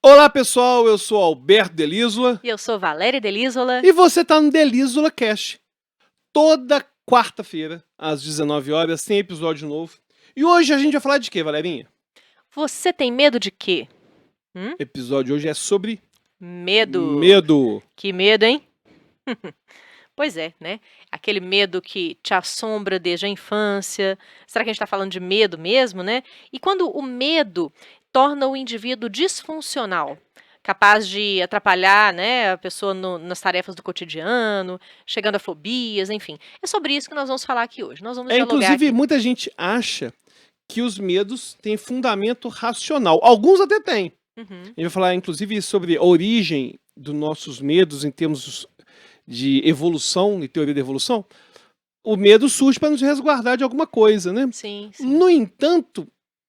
Olá pessoal, eu sou Alberto Delísola E eu sou Valéria Delísola. e você tá no Delísola Cast. Toda quarta-feira, às 19 horas, tem episódio novo. E hoje a gente vai falar de quê, Valerinha? Você tem medo de quê? O episódio de hoje é sobre Medo. medo. Que medo, hein? Pois é, né? Aquele medo que te assombra desde a infância. Será que a gente está falando de medo mesmo, né? E quando o medo torna o indivíduo disfuncional, capaz de atrapalhar, né, a pessoa nas tarefas do cotidiano, chegando a fobias, enfim. É sobre isso que nós vamos falar aqui hoje. Nós vamos dialogar Inclusive, aqui. muita gente acha que os medos têm fundamento racional. Alguns até têm. Uhum. A gente vai falar, inclusive, sobre a origem dos nossos medos em termos de evolução e teoria da evolução. O medo surge para nos resguardar de alguma coisa, né? Sim, sim. No entanto,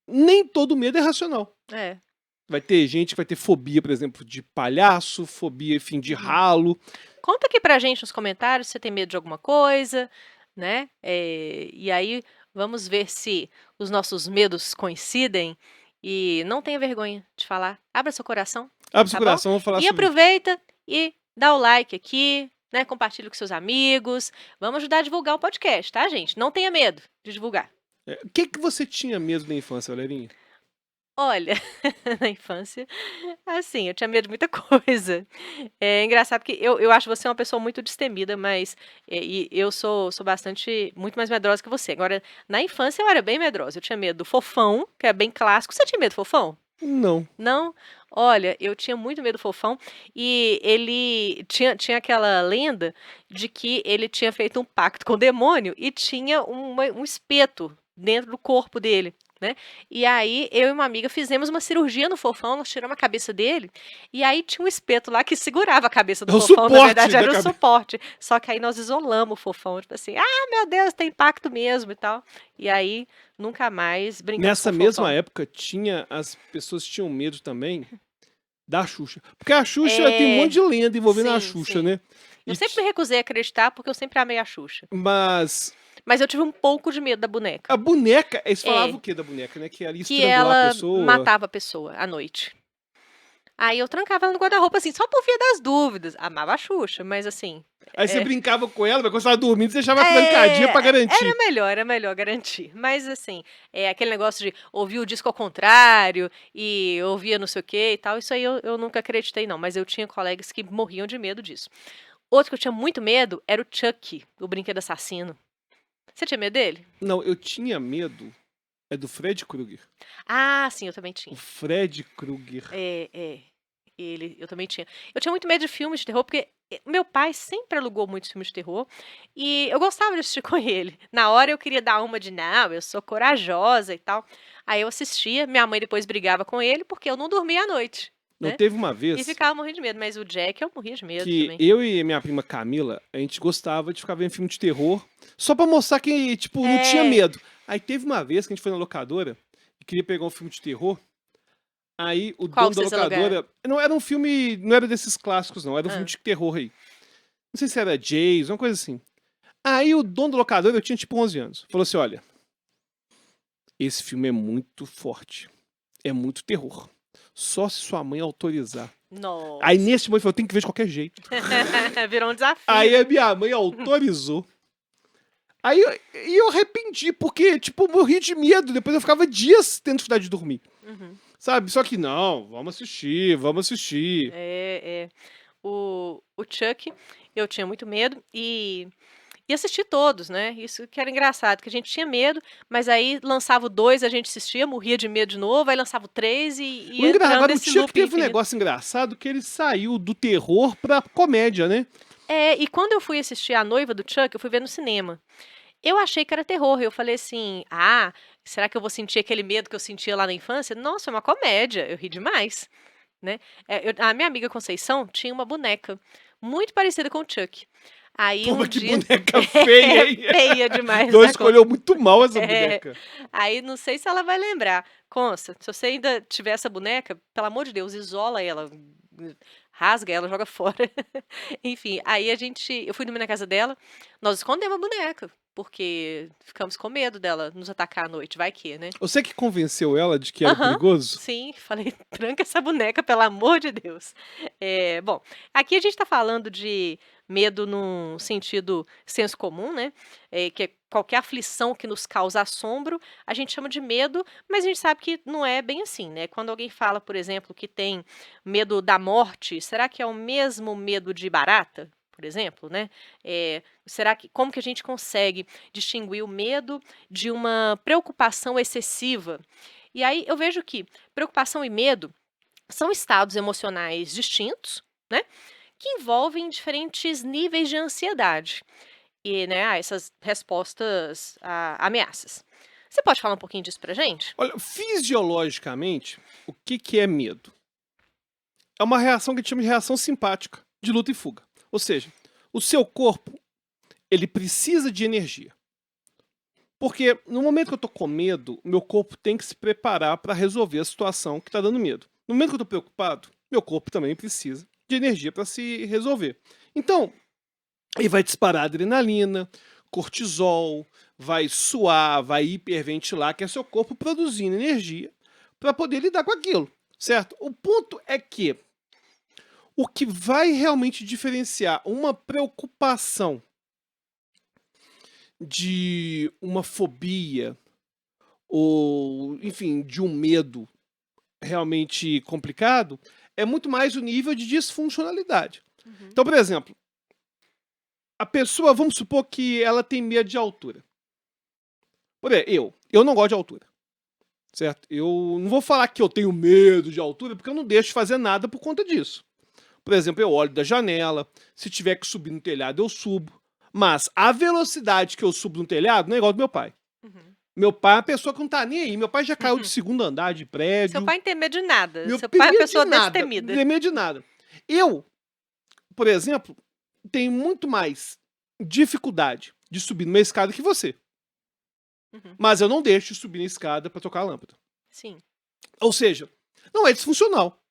nem todo medo é racional. É. Vai ter gente que vai ter fobia, por exemplo, de palhaço, fobia, enfim, de ralo. Conta aqui pra gente nos comentários se você tem medo de alguma coisa, né? E aí vamos ver se os nossos medos coincidem e não tenha vergonha de falar. Abra seu coração, Abre seu tá bom? coração, vamos falar E sobre isso. aproveita e dá o like aqui, né? Compartilha com seus amigos. Vamos ajudar a divulgar o podcast, tá, gente? Não tenha medo de divulgar. O que você tinha medo na infância, Valerinha? Olha, na infância, assim, eu tinha medo de muita coisa. É engraçado que eu acho você uma pessoa muito destemida, mas e eu sou bastante, muito mais medrosa que você. Agora, na infância eu era bem medrosa. Eu tinha medo do fofão, que é bem clássico. Você tinha medo do fofão? Não. Não? Olha, eu tinha muito medo do fofão e ele tinha aquela lenda de que ele tinha feito um pacto com o demônio e tinha um espeto dentro do corpo dele, né? E aí eu e uma amiga fizemos uma cirurgia no fofão, nós tiramos a cabeça dele e aí tinha um espeto lá que segurava a cabeça do É o fofão, na suporte verdade da era o cabeça. suporte. Só que aí nós isolamos o fofão, tipo assim, ah, meu Deus, tem pacto mesmo e tal. E aí nunca mais brincamos Nessa com o mesma fofão. época, as pessoas tinham medo também da Xuxa. Porque a Xuxa tem um monte de lenda envolvendo a Sim, Xuxa, sim. né? Eu sempre me recusei a acreditar porque eu sempre amei a Xuxa. Mas Mas eu tive um pouco de medo da boneca. a boneca, eles É. falavam o que da boneca, né? Que ela ia Que estrangular a ela pessoa. matava a pessoa à noite. Aí eu trancava ela no guarda-roupa, assim, só por via das dúvidas. Amava a Xuxa, mas assim. Aí você é, brincava com ela, mas quando você tava dormindo, você deixava trancadinha pra garantir. era melhor garantir. Mas assim, aquele negócio de ouvir o disco ao contrário e ouvia não sei o que e tal, isso aí eu nunca acreditei, não. Mas eu tinha colegas que morriam de medo disso. Outro que eu tinha muito medo era o Chucky, o brinquedo assassino. Você tinha medo dele? Não, eu tinha medo. É do Fred Krueger. Ah, sim, eu também O tinha. Fred Krueger. Eu também tinha. Eu tinha muito medo de filmes de terror, porque meu pai sempre alugou muitos filmes de terror e eu gostava de assistir com ele. Na hora eu queria dar uma de, não, eu sou corajosa e tal. Aí eu assistia, minha mãe depois brigava com ele porque eu não dormia à noite, Não, né? teve uma E vez ficava morrendo de medo, mas o Jack eu morria de medo que também. eu e minha prima Camila, a gente gostava de ficar vendo filme de terror só pra mostrar que, tipo, não tinha medo. Aí teve uma vez que a gente foi na locadora e queria pegar um filme de terror. Aí o Qual dono que da vocês alugaram? locadora. Não era um filme. Não era desses clássicos, não. Era um filme Ah. de terror aí. Não sei se era Jason, uma coisa assim. Aí o dono da locadora, eu tinha tipo 11 anos. Falou assim: olha, esse filme é muito forte. É muito terror. Só se sua mãe autorizar. Nossa. Aí nesse momento eu falei: eu tenho que ver de qualquer jeito. Virou um desafio. Aí a minha mãe autorizou. Aí eu arrependi, porque, tipo, eu morri de medo. Depois eu ficava dias tendo dificuldade de dormir. Uhum. Sabe? Só que não, vamos assistir, vamos assistir. O Chuck, eu tinha muito medo e assisti todos, né? Isso que era engraçado, que a gente tinha medo, mas aí lançava o 2, a gente assistia, morria de medo de novo, aí lançava o 3 e ia entrando Agora, o nesse Chuck loop teve um infinito. negócio engraçado que ele saiu do terror pra comédia, né? E quando eu fui assistir A Noiva do Chuck, eu fui ver no cinema. Eu achei que era terror, eu falei assim, será que eu vou sentir aquele medo que eu sentia lá na infância? Nossa, é uma comédia, eu ri demais, né? A minha amiga Conceição tinha uma boneca muito parecida com o Chuck. Aí Pô, um mas que dia... boneca feia, hein? feia demais Não da escolheu muito mal essa É. boneca. Aí não sei se ela vai lembrar. Consta, se você ainda tiver essa boneca, pelo amor de Deus, isola ela, rasga ela, joga fora. Enfim, aí eu fui dormir na casa dela, nós escondemos a boneca. porque ficamos com medo dela nos atacar à noite, vai que, né? Você que convenceu ela de que era Aham, perigoso? sim, falei, tranca essa boneca, pelo amor de Deus. Bom, aqui a gente está falando de medo num sentido senso comum, né? Que é qualquer aflição que nos causa assombro, a gente chama de medo, mas a gente sabe que não é bem assim, né? Quando alguém fala, por exemplo, que tem medo da morte, será que é o mesmo medo de barata? Por exemplo, né? Como que a gente consegue distinguir o medo de uma preocupação excessiva? E aí eu vejo que preocupação e medo são estados emocionais distintos, né? Que envolvem diferentes níveis de ansiedade e, né, a essas respostas a ameaças. Você pode falar um pouquinho disso pra gente? Olha, fisiologicamente, o que que é medo? É uma reação que a gente chama de reação simpática, de luta e fuga. Ou seja, o seu corpo, ele precisa de energia. Porque no momento que eu tô com medo, meu corpo tem que se preparar para resolver a situação que tá dando medo. No momento que eu tô preocupado, meu corpo também precisa de energia para se resolver. Então, ele vai disparar adrenalina, cortisol, vai suar, vai hiperventilar, que é seu corpo produzindo energia para poder lidar com aquilo, certo? O ponto é que o que vai realmente diferenciar uma preocupação de uma fobia ou, enfim, de um medo realmente complicado é muito mais o nível de disfuncionalidade. Uhum. Então, por exemplo, a pessoa, vamos supor que ela tem medo de altura. Por exemplo, eu não gosto de altura, certo? Eu não vou falar que eu tenho medo de altura, porque eu não deixo de fazer nada por conta disso. Por exemplo, eu olho da janela, se tiver que subir no telhado, eu subo. Mas a velocidade que eu subo no telhado não é igual do meu pai. Uhum. Meu pai é uma pessoa que não tá nem aí. Meu pai já caiu de segundo andar de Seu prédio. pai não tem medo de nada. Meu Seu pai pai é uma medo de pessoa nada. destemida. Não tem medo de nada. Eu, por exemplo, tenho muito mais dificuldade de subir numa escada que você. Uhum. Mas eu não deixo de subir na escada pra tocar a lâmpada. Sim. Ou seja, não é disfuncional.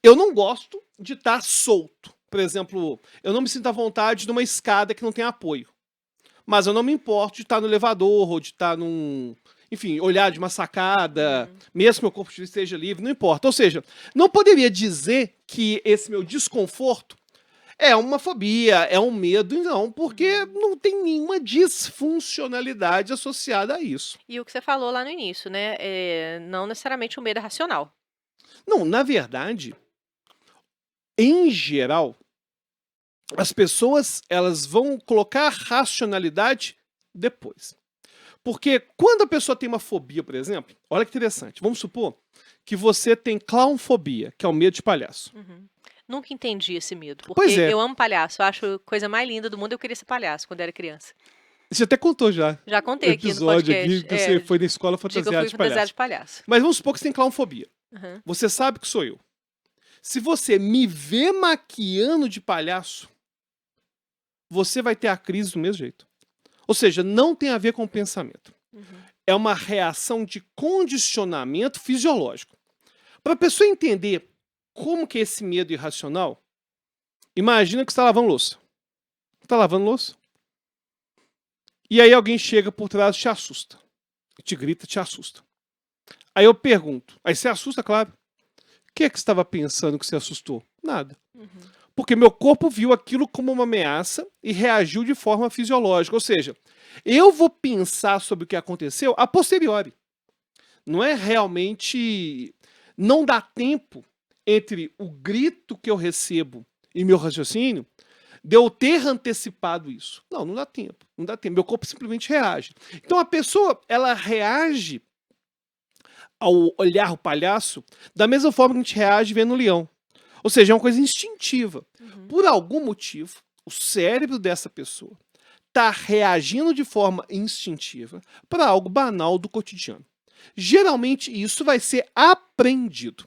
Eu não gosto de estar solto. Por exemplo, eu não me sinto à vontade numa escada que não tem apoio. Mas eu não me importo de estar no elevador ou de estar num... Enfim, olhar de uma sacada, mesmo que meu corpo esteja livre, não importa. Ou seja, não poderia dizer que esse meu desconforto é uma fobia, é um medo, não, porque não tem nenhuma disfuncionalidade associada a isso. E o que você falou lá no início, né? Não necessariamente o medo é racional. Não, na verdade, em geral, as pessoas elas vão colocar racionalidade depois. Porque quando a pessoa tem uma fobia, por exemplo, olha que interessante, vamos supor que você tem clownfobia, que é o medo de palhaço. Nunca entendi esse medo, porque Pois é. eu amo palhaço, eu acho a coisa mais linda do mundo, eu queria ser palhaço quando era criança. Você até contou já. Já contei aqui no Episódio podcast. aqui que você foi na escola de que eu fantasiado fui de fantasiado palhaço. de palhaço. Mas vamos supor que você tem clownfobia. Uhum. Você sabe que sou eu. Se você me vê maquiando de palhaço, você vai ter a crise do mesmo jeito. Ou seja, não tem a ver com o pensamento. É uma reação de condicionamento fisiológico. Para a pessoa entender como que é esse medo irracional, imagina que você está lavando louça. Está lavando louça? E aí alguém chega por trás e te assusta. Te grita, te assusta. Aí eu pergunto, aí você assusta, claro. O que é que você estava pensando que você assustou? Nada. Porque meu corpo viu aquilo como uma ameaça e reagiu de forma fisiológica. Ou seja, eu vou pensar sobre o que aconteceu a posteriori. Não é realmente... Não dá tempo entre o grito que eu recebo e meu raciocínio de eu ter antecipado isso. Não, não dá tempo. Não dá tempo. Meu corpo simplesmente reage. Então a pessoa, ela reage ao olhar o palhaço da mesma forma que a gente reage vendo o leão. Ou seja, é uma coisa instintiva. Por algum motivo, o cérebro dessa pessoa está reagindo de forma instintiva para algo banal do cotidiano. Geralmente isso vai ser aprendido.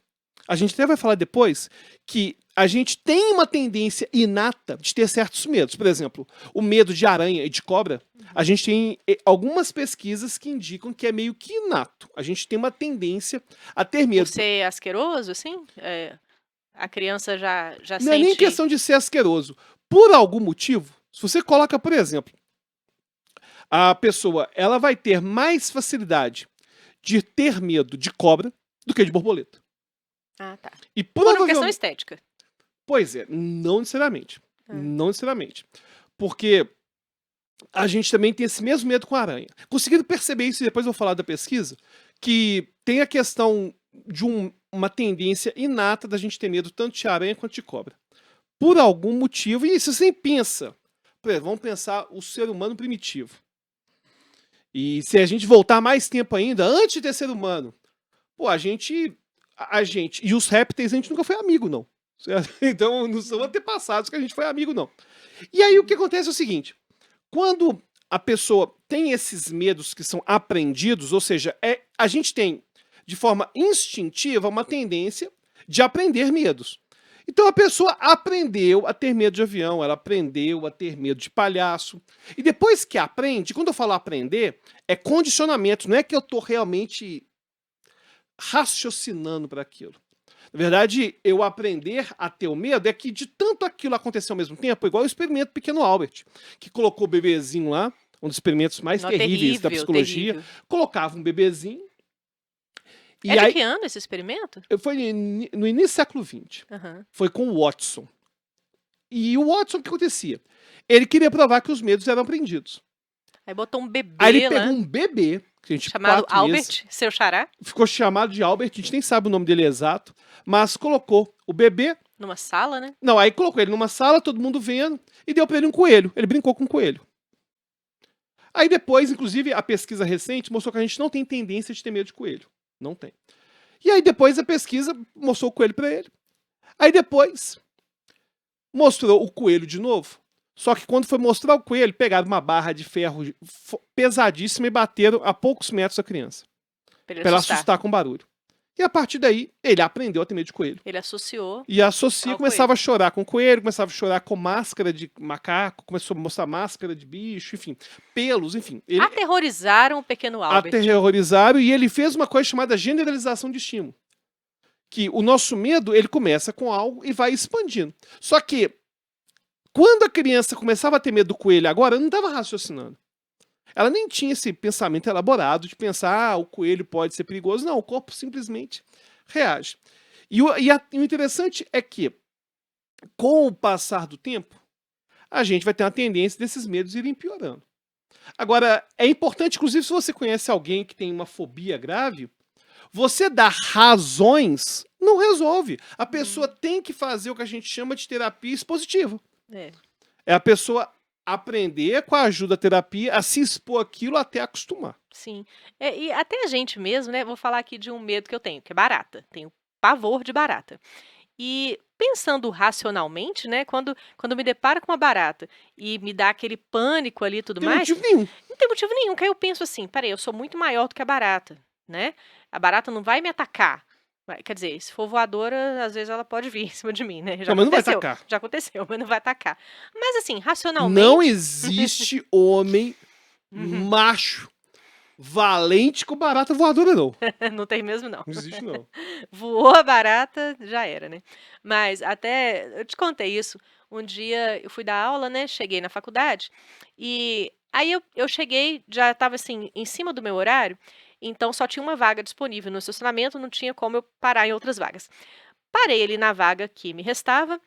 A gente até vai falar depois que a gente tem uma tendência inata de ter certos medos. Por exemplo, o medo de aranha e de cobra. A gente tem algumas pesquisas que indicam que é meio que inato. A gente tem uma tendência a ter medo. Por ser asqueroso, assim? A criança já Não sente... é nem questão de ser asqueroso. Por algum motivo, se você coloca, por exemplo, A pessoa, ela vai ter mais facilidade de ter medo de cobra do que de borboleta. Ah, tá. E Por uma questão provavelmente... estética. Pois é, não necessariamente. Ah. Não necessariamente. Porque a gente também tem esse mesmo medo com a aranha. Conseguindo perceber isso, e depois eu vou falar da pesquisa, que tem a questão de uma tendência inata da gente ter medo tanto de aranha quanto de cobra. Por algum motivo, e isso você pensa. Por exemplo, vamos pensar o ser humano primitivo. E se a gente voltar mais tempo ainda, antes de ter ser humano, pô, a gente e os répteis, a gente nunca foi amigo, não. Certo? Então, não são antepassados que a gente foi amigo, não. E aí o que acontece é o seguinte, quando a pessoa tem esses medos que são aprendidos, ou seja, a gente tem, de forma instintiva, uma tendência de aprender medos. Então a pessoa aprendeu a ter medo de avião, ela aprendeu a ter medo de palhaço. E depois que aprende, quando eu falo aprender, é condicionamento, não é que eu estou realmente raciocinando para aquilo. Na verdade, eu aprender a ter o medo é que de tanto aquilo acontecer ao mesmo tempo, igual o experimento Pequeno Albert, que colocou o bebezinho lá, um dos experimentos mais terríveis da psicologia, colocava um bebezinho. E de que ano esse experimento? Foi no início do século XX. Uhum. Foi com o Watson. E o Watson, o que acontecia? Ele queria provar que os medos eram aprendidos. Aí botou um bebê Aí ele lá, pegou um bebê, que a gente, chamado 4 Albert, meses, seu xará, ficou chamado de Albert, a gente nem sabe o nome dele exato, mas colocou o bebê... numa sala, né? Não, aí colocou ele numa sala, todo mundo vendo, e deu pra ele um coelho. Ele brincou com um coelho. Aí depois, inclusive, a pesquisa recente mostrou que a gente não tem tendência de ter medo de coelho. Não tem. E aí depois a pesquisa mostrou o coelho pra ele. Aí depois mostrou o coelho de novo. Só que quando foi mostrar o coelho, pegaram uma barra de ferro pesadíssima e bateram a poucos metros da criança. Pra ela assustar com barulho. E a partir daí, ele aprendeu a ter medo de coelho. Ele associou. E associa, começava a chorar com coelho, começava a chorar com máscara de macaco, começou a mostrar máscara de bicho, enfim, pelos, enfim. Aterrorizaram o pequeno Albert. Aterrorizaram, e ele fez uma coisa chamada generalização de estímulo. Que o nosso medo, ele começa com algo e vai expandindo. Só que, quando a criança começava a ter medo do coelho agora, ela não estava raciocinando. Ela nem tinha esse pensamento elaborado de pensar, o coelho pode ser perigoso. Não, o corpo simplesmente reage. E o interessante é que, com o passar do tempo, a gente vai ter uma tendência desses medos irem piorando. Agora, é importante, inclusive, se você conhece alguém que tem uma fobia grave, você dar razões não resolve. A pessoa tem que fazer o que a gente chama de terapia expositiva. É a pessoa aprender, com a ajuda da terapia, a se expor aquilo até acostumar. Sim. E até a gente mesmo, né? Vou falar aqui de um medo que eu tenho, que é barata. Tenho pavor de barata. E pensando racionalmente, né? Quando me deparo com uma barata e me dá aquele pânico ali e tudo mais. Não tem motivo nenhum. Não tem motivo nenhum. Que aí eu penso assim, peraí, eu sou muito maior do que a barata, né? A barata não vai me atacar. Quer dizer, se for voadora, às vezes ela pode vir em cima de mim, né? Não, mas não vai atacar. Já aconteceu, mas não vai atacar. Mas assim, racionalmente... Não existe homem macho valente com barata voadora, não. Não tem mesmo, não. Não existe, não. Voou a barata, já era, né? Mas até, eu te contei isso, um dia eu fui dar aula, né? Cheguei na faculdade, e aí eu cheguei, já estava assim, em cima do meu horário, então só tinha uma vaga disponível no estacionamento, não tinha como eu parar em outras vagas. Parei ali na vaga que me restava,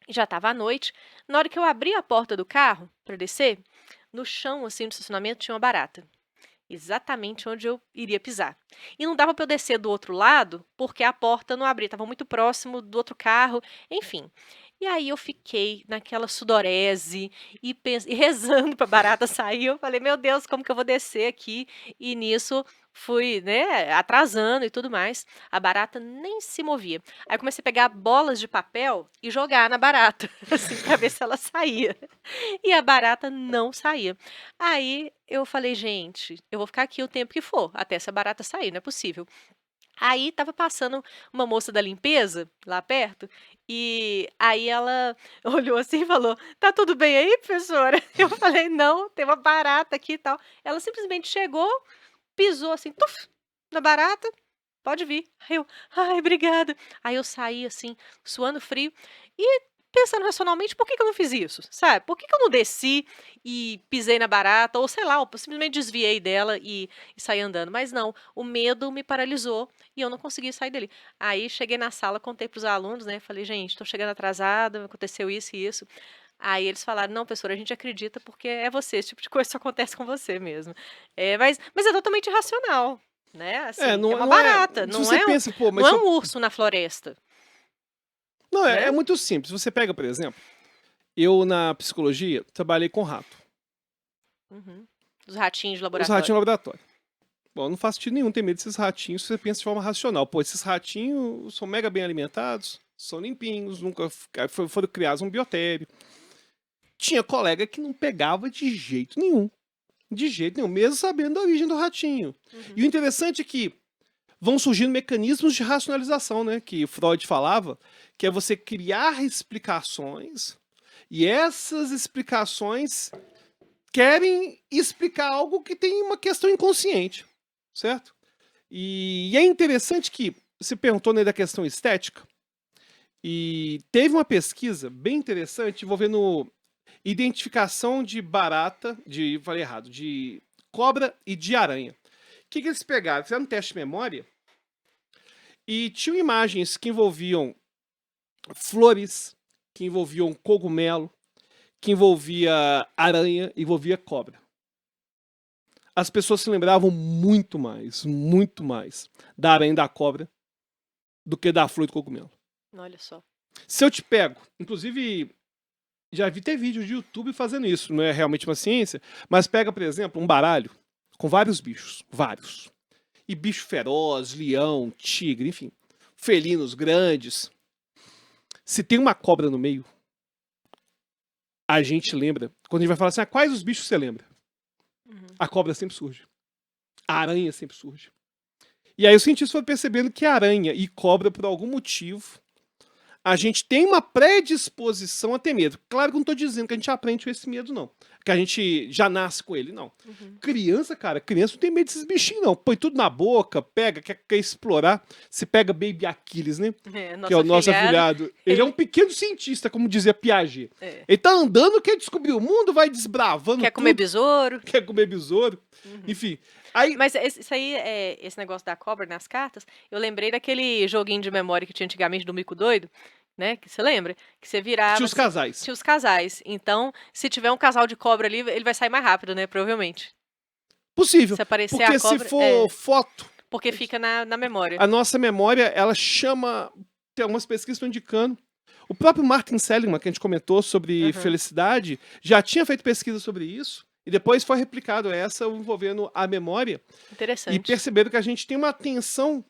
já estava à noite. Na hora que eu abri a porta do carro para descer, no chão assim do estacionamento tinha uma barata. Exatamente onde eu iria pisar. E não dava para eu descer do outro lado, porque a porta não abria, estava muito próximo do outro carro, enfim. E aí eu fiquei naquela sudorese e rezando para a barata sair. Eu falei, meu Deus, como que eu vou descer aqui? E nisso fui, né, atrasando e tudo mais. A barata nem se movia. Aí eu comecei a pegar bolas de papel e jogar na barata, assim, para ver se ela saía. E a barata não saía. Aí eu falei, gente, eu vou ficar aqui o tempo que for, até essa barata sair, não é possível. Aí estava passando uma moça da limpeza lá perto, e aí ela olhou assim e falou: "Tá tudo bem aí, professora?" Eu falei: "Não, tem uma barata aqui e tal." Ela simplesmente chegou, pisou assim, tuf, na barata, pode vir. Aí eu, ai, obrigada. Aí eu saí assim, suando frio, e pensando racionalmente, por que que eu não fiz isso, sabe? Por que que eu não desci e pisei na barata, ou sei lá, eu simplesmente desviei dela e saí andando? Mas não, o medo me paralisou e eu não consegui sair dali. Aí cheguei na sala, contei para os alunos, né? Falei, gente, estou chegando atrasada, aconteceu isso e isso. Aí eles falaram, não, professora, a gente acredita porque é você, esse tipo de coisa só acontece com você mesmo. Mas é totalmente irracional, né? Assim, é uma não é. barata, Se você pensa, pô, não mas é um urso na floresta, não, né? é muito simples. Você pega, por exemplo, eu na psicologia trabalhei com rato. Uhum. Os ratinhos de Os ratinhos laboratório. no laboratório. Bom, não faz sentido nenhum ter medo desses ratinhos se você pensa de forma racional. Pô, esses ratinhos são mega bem alimentados, são limpinhos, nunca foram criados um biotério. Tinha colega que não pegava de jeito nenhum. De jeito nenhum, mesmo sabendo da origem do ratinho. E o interessante é que vão surgindo mecanismos de racionalização, né? Que Freud falava, que é você criar explicações, e essas explicações querem explicar algo que tem uma questão inconsciente, certo? E é interessante que você perguntou, né, da questão estética, e teve uma pesquisa bem interessante envolvendo identificação de barata, falei errado, de cobra e de aranha. O que eles pegaram? Fizeram um teste de memória e tinham imagens que envolviam flores, que envolviam cogumelo, que envolvia aranha, envolvia cobra. As pessoas se lembravam muito mais da aranha e da cobra do que da flor e do cogumelo. Olha só. Se eu te pego, inclusive já vi ter vídeos de YouTube fazendo isso, não é realmente uma ciência, mas pega, por exemplo, um baralho com vários bichos, vários. E bicho feroz, leão, tigre, enfim, felinos grandes. Se tem uma cobra no meio, a gente lembra, quando a gente vai falar assim, quais os bichos você lembra? A cobra sempre surge. A aranha sempre surge. E aí os cientistas foram percebendo que aranha e cobra, por algum motivo, a gente tem uma predisposição a ter medo. Claro que eu não estou dizendo que a gente aprende com esse medo, não. Que a gente já nasce com ele, não. Criança, cara, criança não tem medo desses bichinhos, não. Põe tudo na boca, pega, quer explorar. Você pega Baby Aquiles, né? Que é o nosso afilhado. Ele é um pequeno cientista, como dizia Piaget. Ele tá andando, quer descobrir o mundo, vai desbravando Quer tudo. comer besouro. Quer comer besouro. Enfim. Aí, Mas isso aí, esse negócio da cobra nas cartas, eu lembrei daquele joguinho de memória que tinha antigamente do Mico Doido, né? Que você lembra? Que você virava. tinha os casais. Tinha os casais. Então, se tiver um casal de cobra ali, ele vai sair mais rápido, né? Provavelmente. Possível. Se aparecer Porque a cobra. se for foto, Porque fica na memória. a nossa memória, ela chama. Tem algumas pesquisas que estão indicando. O próprio Martin Seligman, que a gente comentou sobre felicidade, já tinha feito pesquisa sobre isso. E depois foi replicado essa envolvendo a memória. Interessante. E perceberam que a gente tem uma atenção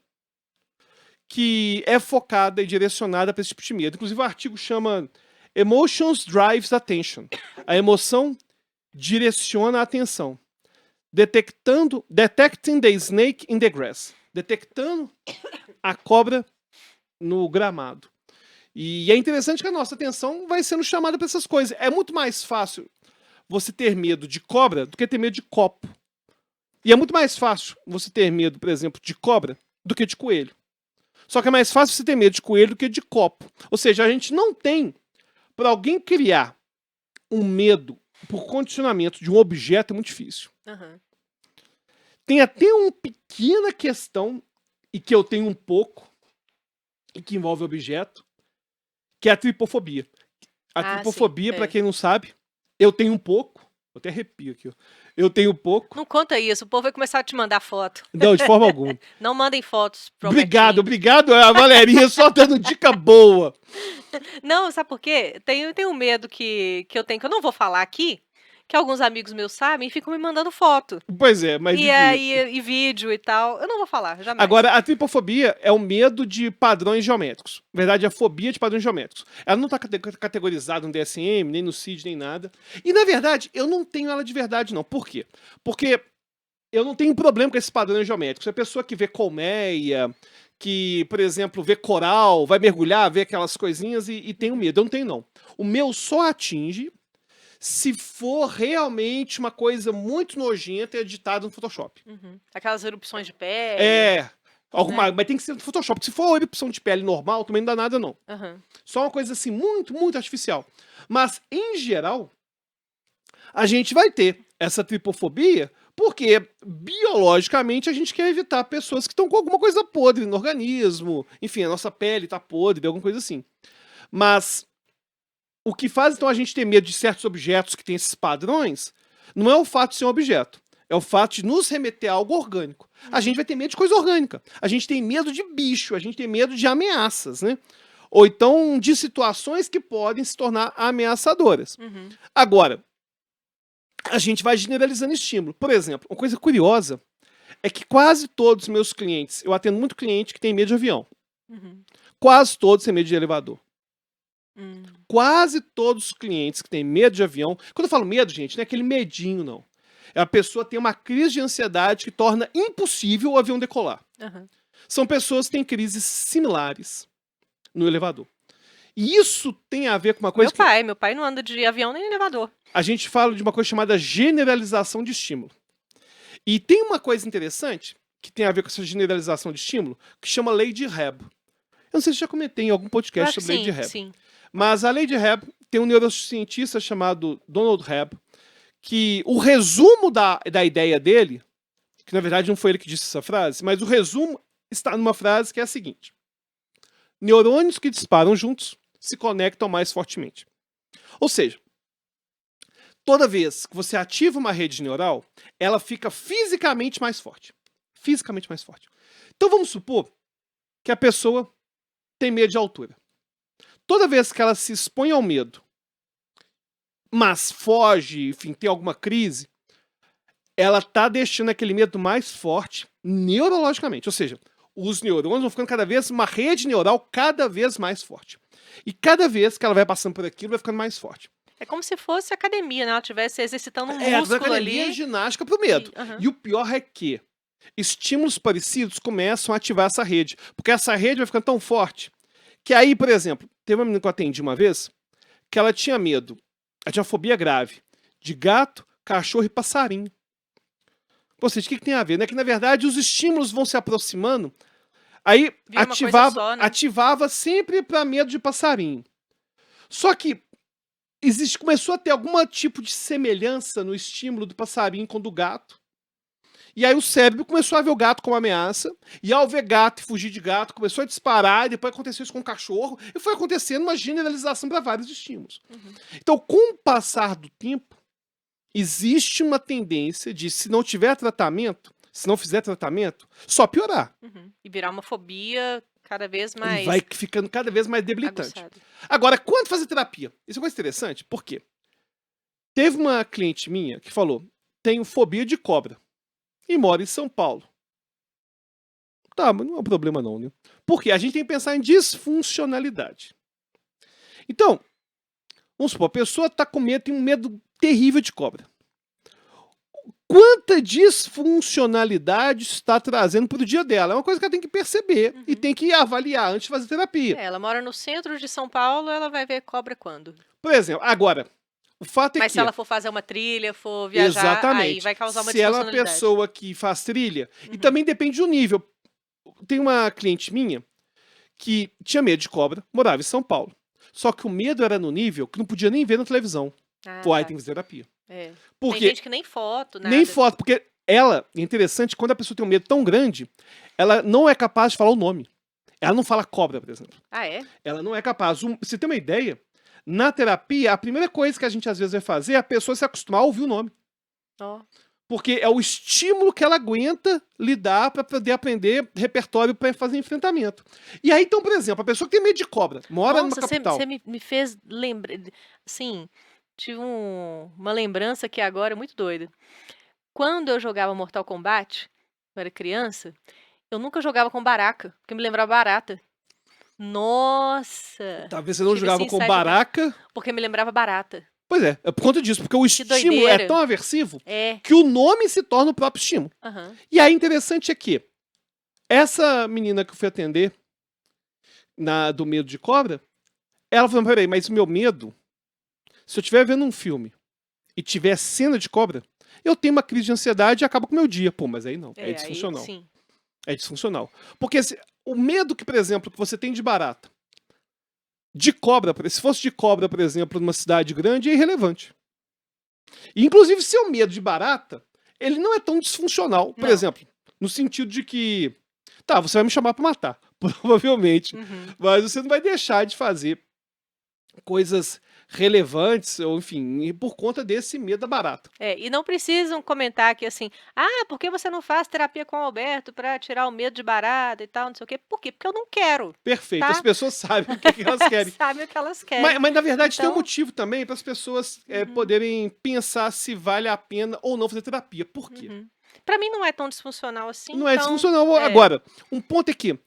que é focada e direcionada para esse tipo de medo. Inclusive o artigo chama Emotions Drives Attention. A emoção direciona a atenção. Detecting the snake in the grass. Detectando a cobra no gramado. E é interessante que a nossa atenção vai sendo chamada para essas coisas. É muito mais fácil você ter medo de cobra do que ter medo de copo. E é muito mais fácil você ter medo, por exemplo, de cobra do que de coelho. Só que é mais fácil você ter medo de coelho do que de copo. Ou seja, a gente não tem, para alguém criar um medo por condicionamento de um objeto, é muito difícil. Tem até uma pequena questão, e que eu tenho um pouco, e que envolve objeto, que é a tripofobia. A tripofobia, para quem não sabe, eu tenho um pouco. Eu até arrepio aqui, ó. Eu tenho um pouco. Não conta isso, o povo vai começar a te mandar foto. Não, de forma alguma. Não mandem fotos. Obrigado, a Valerinha só dando dica boa. Não, sabe por quê? Tem um medo que eu tenho, que eu não vou falar aqui, que alguns amigos meus sabem e ficam me mandando foto. Pois é, mas... E vídeo e tal. Eu não vou falar, jamais. Agora, a tripofobia é o medo de padrões geométricos. Na verdade, a fobia de padrões geométricos. Ela não está categorizada no DSM, nem no CID, nem nada. E, na verdade, eu não tenho ela de verdade, não. Por quê? Porque eu não tenho problema com esses padrões geométricos. A pessoa que vê colmeia, que, por exemplo, vê coral, vai mergulhar, vê aquelas coisinhas e tem um medo. Eu não tenho, não. O meu só atinge se for realmente uma coisa muito nojenta e editada no Photoshop. Aquelas erupções de pele. Mas tem que ser no Photoshop. Se for erupção de pele normal, também não dá nada, não. Aham. Só uma coisa assim, muito, muito artificial. Mas, em geral, a gente vai ter essa tripofobia porque, biologicamente, a gente quer evitar pessoas que estão com alguma coisa podre no organismo. Enfim, a nossa pele tá podre, alguma coisa assim. Mas o que faz, então, a gente ter medo de certos objetos que têm esses padrões não é o fato de ser um objeto. É o fato de nos remeter a algo orgânico. A gente vai ter medo de coisa orgânica. A gente tem medo de bicho, a gente tem medo de ameaças, né? Ou então de situações que podem se tornar ameaçadoras. Uhum. Agora, a gente vai generalizando estímulo. Por exemplo, uma coisa curiosa é que quase todos os meus clientes, eu atendo muito cliente que tem medo de avião. Uhum. Quase todos têm medo de elevador. Hum. Quase todos os clientes que têm medo de avião. Quando eu falo medo, gente, não é aquele medinho, não. É a pessoa tem uma crise de ansiedade que torna impossível o avião decolar. Aham. São pessoas que têm crises similares no elevador. E isso tem a ver com uma coisa Meu pai não anda de avião nem elevador. a gente fala de uma coisa chamada generalização de estímulo. E tem uma coisa interessante que tem a ver com essa generalização de estímulo, que chama lei de Hebb. Eu não sei se já comentei em algum Eu podcast acho que sobre lei de sim, Hebb. sim. Mas a lei de Hebb tem um neurocientista chamado Donald Hebb, que o resumo da ideia dele, que na verdade não foi ele que disse essa frase, mas o resumo está numa frase que é a seguinte: neurônios que disparam juntos se conectam mais fortemente. Ou seja, toda vez que você ativa uma rede neural, ela fica fisicamente mais forte. Fisicamente mais forte. Então vamos supor que a pessoa tem medo de altura. Toda vez que ela se expõe ao medo, mas foge, enfim, tem alguma crise, ela tá deixando aquele medo mais forte neurologicamente. Ou seja, os neurônios vão ficando cada vez, uma rede neural cada vez mais forte. E cada vez que ela vai passando por aquilo, vai ficando mais forte. É como se fosse academia, né? Ela estivesse exercitando um É, músculo academia ali. é ginástica pro medo. Aham. E o pior é que estímulos parecidos começam a ativar essa rede. Porque essa rede vai ficando tão forte que aí, por exemplo, teve uma menina que eu atendi uma vez que ela tinha medo, ela tinha uma fobia grave de gato, cachorro e passarinho. Ou seja, o que tem a ver? Né? Que na verdade os estímulos vão se aproximando, aí Vira uma coisa só, né? ativava sempre para medo de passarinho. Só que começou a ter algum tipo de semelhança no estímulo do passarinho com o do gato. E aí o cérebro começou a ver o gato como ameaça, e ao ver gato e fugir de gato, começou a disparar, e depois aconteceu isso com o cachorro, e foi acontecendo uma generalização para vários estímulos. Uhum. Então, com o passar do tempo, existe uma tendência de, se não tiver tratamento, se não fizer tratamento, só piorar. Uhum. E virar uma fobia cada vez E mais vai ficando cada vez mais debilitante. aguçada. Agora, quando fazer terapia? Isso é uma coisa interessante, por quê? Teve uma cliente minha que falou: tenho fobia de cobra e mora em São Paulo. Tá, mas não é um problema não, né? Porque a gente tem que pensar em disfuncionalidade. Então, vamos supor, a pessoa tá com medo, tem um medo terrível de cobra. Quanta disfuncionalidade está trazendo para o dia dela? É uma coisa que ela tem que perceber e tem que avaliar antes de fazer terapia. É, ela mora no centro de São Paulo, ela vai ver cobra quando? Por exemplo, agora, o fato é Mas que... se ela for fazer uma trilha, for viajar, Exatamente. aí vai causar uma Se ela é uma disfuncionalidade. pessoa que faz trilha, e também depende do nível. Tem uma cliente minha que tinha medo de cobra, morava em São Paulo. Só que o medo era no nível que não podia nem ver na televisão. Ah, Pô, aí tá. tem que fazer terapia. É. Porque Tem gente que nem foto, nada. nem foto, porque ela, é interessante, quando a pessoa tem um medo tão grande, ela não é capaz de falar o nome. Ela não fala cobra, por exemplo. Ah, é? Ela não é capaz. Você tem uma ideia? Na terapia, a primeira coisa que a gente às vezes vai fazer é a pessoa se acostumar a ouvir o nome. Ó. Porque é o estímulo que ela aguenta lidar para poder aprender repertório para fazer enfrentamento. E aí, então, por exemplo, a pessoa que tem medo de cobra, mora Nossa, numa capital. você me fez lembrar. Assim, tive uma lembrança aqui agora muito doida. Quando eu jogava Mortal Kombat, eu era criança, eu nunca jogava com baraka, porque me lembrava barata. Nossa! Talvez você não Tive jogava esse com insight baraka. Porque me lembrava barata. Pois é por conta disso, porque o estímulo é doideira. tão aversivo É. que o nome se torna o próprio estímulo. Aham. E aí, interessante é que essa menina que eu fui atender do medo de cobra, ela falou: peraí, mas o meu medo, se eu estiver vendo um filme e tiver cena de cobra, eu tenho uma crise de ansiedade e acaba com o meu dia. Pô, mas aí não, é disfuncional. Sim. É disfuncional. Porque o medo que, por exemplo, que você tem de barata, de cobra, se fosse de cobra, por exemplo, numa cidade grande, é irrelevante. E, inclusive, seu medo de barata, ele não é tão disfuncional, por Não. exemplo, no sentido de que, tá, você vai me chamar pra matar, provavelmente, mas você não vai deixar de fazer coisas relevantes, ou enfim, por conta desse medo da barata. E não precisam comentar aqui assim, por que você não faz terapia com o Alberto para tirar o medo de barata e tal, não sei o quê. Por quê? Porque eu não quero. Perfeito, Tá? as pessoas sabem o que elas querem. Sabem o que elas querem. Mas na verdade tem um Então- motivo também para as pessoas poderem pensar se vale a pena ou não fazer terapia. Por quê? Para mim não é tão disfuncional assim. Não é então, disfuncional. Agora, um ponto é que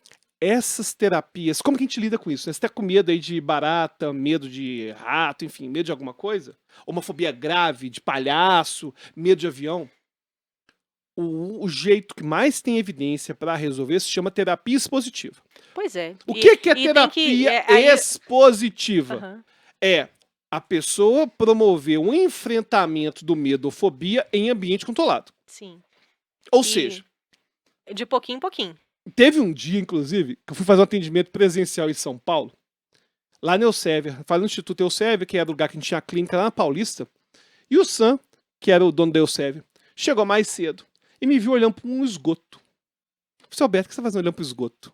essas terapias, como que a gente lida com isso? Né? Você tá com medo aí de barata, medo de rato, enfim, medo de alguma coisa? Homofobia grave, de palhaço, medo de avião? O jeito que mais tem evidência para resolver se chama terapia expositiva. Pois é. O que é e tem que- terapia aí- expositiva? Aham, É a pessoa promover um enfrentamento do medo ou fobia em ambiente controlado. sim. Ou E- seja, De pouquinho em pouquinho. teve um dia, inclusive, que eu fui fazer um atendimento presencial em São Paulo, lá na Elsevier, no Instituto Elsevier, que era o lugar que a gente tinha a clínica lá na Paulista, e o Sam, que era o dono da Elsevier, chegou mais cedo e me viu olhando para um esgoto. Eu falei, Alberto, o que você está fazendo olhando para o esgoto?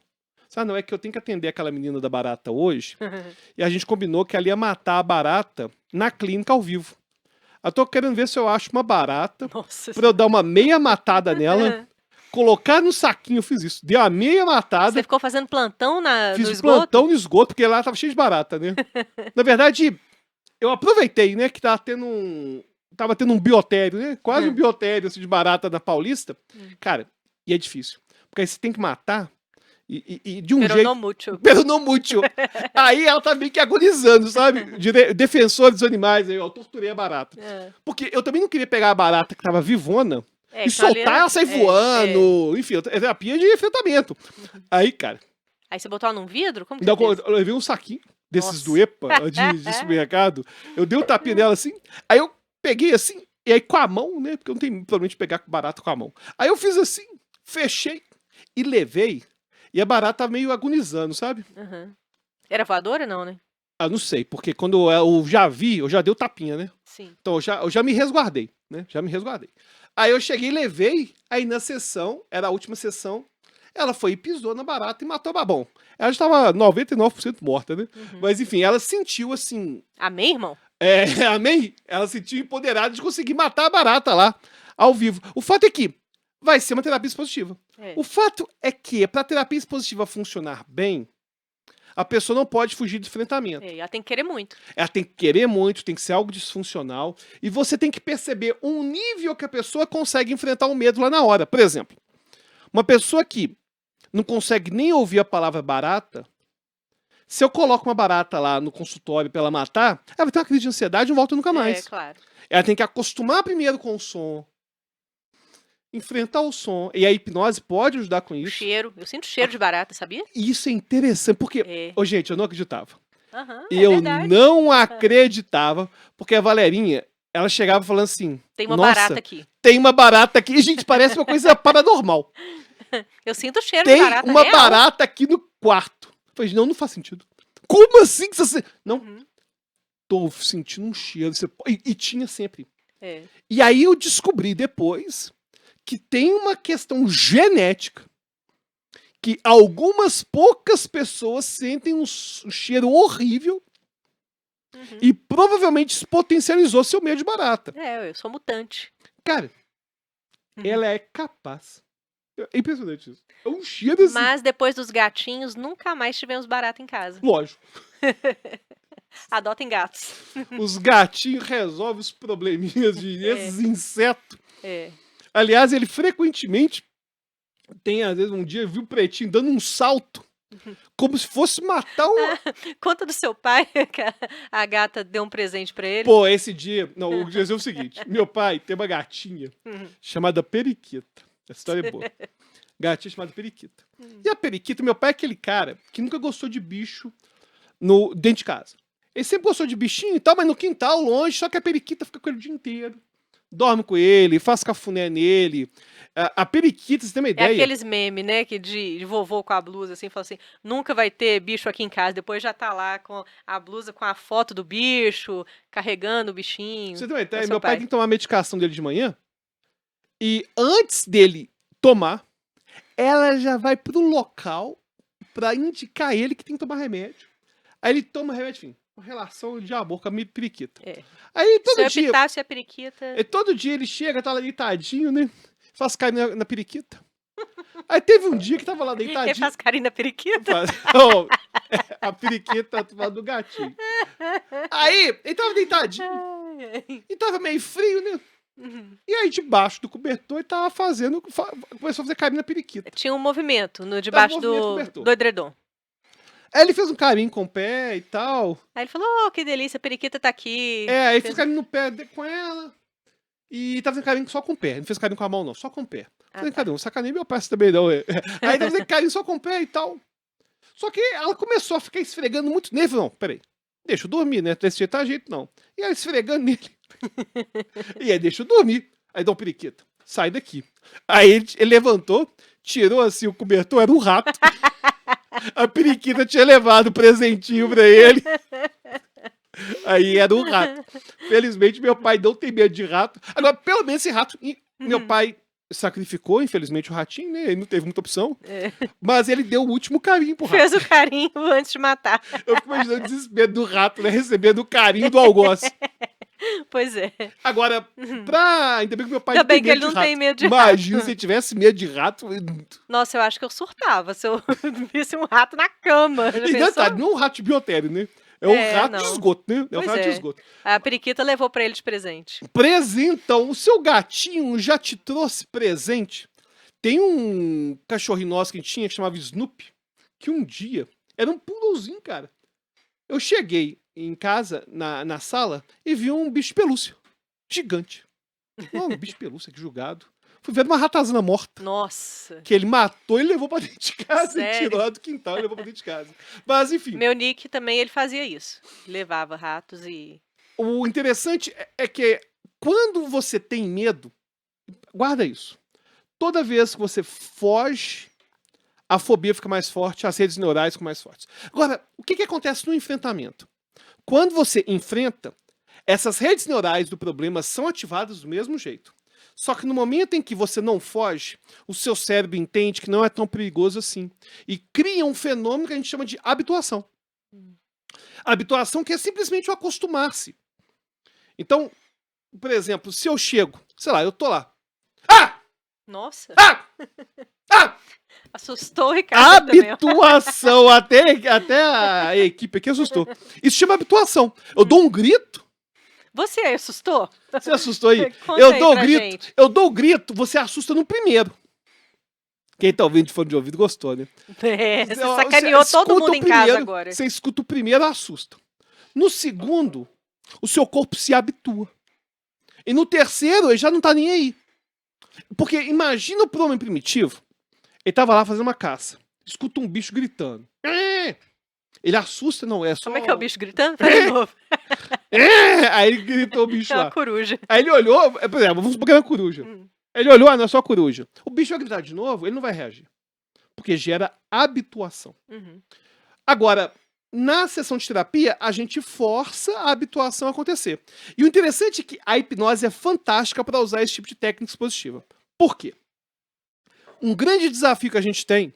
Não, é que eu tenho que atender aquela menina da barata hoje, e a gente combinou que ela ia matar a barata na clínica ao vivo. Eu tô querendo ver se eu acho uma barata Nossa. pra eu dar uma meia matada nela, colocar no saquinho, eu fiz isso. Dei uma meia matada, Você ficou fazendo plantão no fiz esgoto? plantão no esgoto, porque lá tava cheio de barata, né? Na verdade, eu aproveitei, né, que tava tendo um biotério, né? Quase um biotério assim, de barata na Paulista. Cara, e é difícil. Porque aí você tem que matar e de um Pero jeito... não mútil. Pero não muito. Aí ela tá meio que agonizando, sabe? Defensor dos animais, aí eu torturei a barata. Porque eu também não queria pegar a barata que tava vivona e soltar ela sair voando. Enfim, é terapia de enfrentamento. Aí, cara, Aí você botou ela num vidro? Como que então, você fez? eu levei um saquinho desses Nossa. do EPA, de supermercado. Eu dei um tapinha nela assim. Aí eu peguei assim, e aí com a mão, né? Porque eu não tenho problema de pegar barata com a mão. Aí eu fiz assim, fechei e levei. E a barata tá meio agonizando, sabe? Era voadora, não, né? Ah, não sei, porque quando eu já vi, eu já dei o tapinha, né? Sim. Então eu já me resguardei, né? Já me resguardei. Aí eu cheguei e levei, aí na sessão, era a última sessão, ela foi e pisou na barata e matou a babão. Ela já tava 99% morta, né? Mas enfim, ela sentiu assim... Amém, irmão? Amém? Ela sentiu empoderada de conseguir matar a barata lá, ao vivo. O fato é que vai ser uma terapia expositiva. O fato é que, para a terapia expositiva funcionar bem, a pessoa não pode fugir do enfrentamento. Ela tem que querer muito. Ela tem que querer muito, tem que ser algo disfuncional, e você tem que perceber um nível que a pessoa consegue enfrentar o medo lá na hora. Por exemplo, uma pessoa que não consegue nem ouvir a palavra barata, se eu coloco uma barata lá no consultório para ela matar, ela vai ter uma crise de ansiedade e não volta nunca mais. Claro. Ela tem que acostumar primeiro com o som, enfrentar o som, e a hipnose pode ajudar com isso. Cheiro. Eu sinto cheiro de barata, sabia? E isso é interessante, porque, gente, eu não acreditava. Eu verdade. não acreditava, porque a Valerinha, ela chegava falando assim, Tem uma nossa, barata aqui. tem uma barata aqui. E, gente, parece uma coisa paranormal. Eu sinto cheiro Tem de barata uma real. barata aqui no quarto. Eu falei, não faz sentido. Como assim? Que você... Não, tô sentindo um cheiro. E tinha sempre. E aí eu descobri depois que tem uma questão genética que algumas poucas pessoas sentem um cheiro horrível e provavelmente isso potencializou seu medo de barata. Eu sou mutante. Cara, ela é capaz. É impressionante isso. É um cheiro assim. Mas depois dos gatinhos, nunca mais tivemos barata em casa. Lógico. Adotem gatos. Os gatinhos resolvem os probleminhas desses insetos. É. Aliás, ele frequentemente tem, às vezes, um dia viu o Pretinho dando um salto, como se fosse matar um... Conta do seu pai, que a gata deu um presente pra ele. Pô, esse dia... Não, o dia é o seguinte. Meu pai tem uma gatinha chamada Periquita. Essa história é boa. Gatinha chamada Periquita. E a Periquita, meu pai é aquele cara que nunca gostou de bicho dentro de casa. Ele sempre gostou de bichinho e tal, mas no quintal, longe, só que a Periquita fica com ele o dia inteiro. dorme com ele, faz cafuné nele. A periquita, você tem uma É ideia? aqueles memes, né, que de vovô com a blusa, assim, fala assim, nunca vai ter bicho aqui em casa, depois já tá lá com a blusa com a foto do bicho, carregando o bichinho. Você tem uma É o ideia? seu Meu pai pai. tem que tomar a medicação dele de manhã. E antes dele tomar, ela já vai pro local pra indicar ele que tem que tomar remédio. Aí ele toma remédio, enfim, uma relação de amor com a minha periquita. É. Aí Seu todo dia, epitácio e a periquita. todo dia ele chega, tá lá deitadinho, né? Faz carinho na periquita. Aí teve um dia que tava lá Ele deitadinho. faz carinho na periquita? Oh, a periquita tá do gatinho. Aí, ele tava deitadinho Ai, ai. e tava meio frio, né? Uhum. E aí, debaixo do cobertor, ele tava começou a fazer carinho na periquita. Tinha um movimento no debaixo movimento cobertor. do edredom. Aí ele fez um carinho com o pé e tal. Aí ele falou, oh, que delícia, a periquita tá aqui. É, aí Fez- fez carinho no pé com ela. E tava fazendo carinho só com o pé. Não fez carinho com a mão, não, só com o pé. Ah, Fazendo tá. carinho, sacanei meu pai também, não. Aí tava fazendo carinho só com o pé e tal. Só que ela começou a ficar esfregando muito nele. Falei, não, peraí. Deixa eu dormir, né? Desse jeito tá jeito, não. E ela esfregando nele. E aí, deixa eu dormir. Aí dá um periquito. Sai daqui. Aí ele levantou, tirou assim o cobertor, era um rato. A periquita tinha levado o presentinho pra ele. Aí era um rato. Felizmente, meu pai não tem medo de rato. Agora, pelo menos esse rato. Meu pai sacrificou, infelizmente, o ratinho, né? Ele não teve muita opção. É. Mas ele deu o último carinho pro rato. Fez o carinho antes de matar. Eu fico imaginando o desespero do rato, né? Recebendo o carinho do algoz. Pois é. Agora, ainda bem que meu pai Ainda não tem bem que medo ele de não rato. tem medo de Imagina rato. se ele tivesse medo de rato. Nossa, eu acho que eu surtava se eu visse um rato na cama. Já E pensou? detalhe, não é um rato de biotério, né? É um É, rato de não. esgoto, né? É um Pois rato de é. esgoto. A periquita levou pra ele de presente. Presentão, o seu gatinho já te trouxe presente? Tem um cachorrinho nosso que a gente tinha que chamava Snoopy, que um dia era um poodlezinho, cara. Eu cheguei em casa, na sala, e vi um bicho de pelúcia. Gigante. Um bicho de pelúcia, que julgado. Fui ver uma ratazana morta. Nossa. Que ele matou e levou pra dentro de casa. Sério? Tirou lá do quintal e levou pra dentro de casa. Mas, enfim. Meu Nick também, ele fazia isso. Levava ratos e... O interessante é que quando você tem medo, guarda isso. Toda vez que você foge, a fobia fica mais forte, as redes neurais ficam mais fortes. Agora, o que acontece no enfrentamento? Quando você enfrenta, essas redes neurais do problema são ativadas do mesmo jeito. Só que no momento em que você não foge, o seu cérebro entende que não é tão perigoso assim. E cria um fenômeno que a gente chama de habituação. A habituação que é simplesmente o acostumar-se. Então, por exemplo, se eu chego, sei lá, eu tô lá. Ah! Nossa, Ah! Ah! assustou o Ricardo também. ó. Habituação! Até a equipe aqui assustou. Isso chama habituação. Eu dou um grito. Você assustou? Você assustou aí? Conta Eu aí dou o pra grito. gente. Eu dou o grito, você assusta no primeiro. Quem tá ouvindo de fone de ouvido gostou, né? É, você Ó, sacaneou você todo escuta mundo o em casa primeiro, agora. Você escuta o primeiro, assusta. No segundo, o seu corpo se habitua. E no terceiro, ele já não tá nem aí. Porque imagina o homem primitivo. Ele tava lá fazendo uma caça. Escuta um bicho gritando. Ele assusta, não é só... Como é que é o bicho gritando? Fala de novo. Aí ele gritou o bicho É uma lá. coruja. Aí ele olhou, por exemplo, vamos supor que era uma coruja. Hum. Ele olhou, não é só coruja. O bicho vai gritar de novo, ele não vai reagir. Porque gera habituação. Uhum. Agora, na sessão de terapia, a gente força a habituação a acontecer. E o interessante é que a hipnose é fantástica para usar esse tipo de técnica expositiva. Por quê? Um grande desafio que a gente tem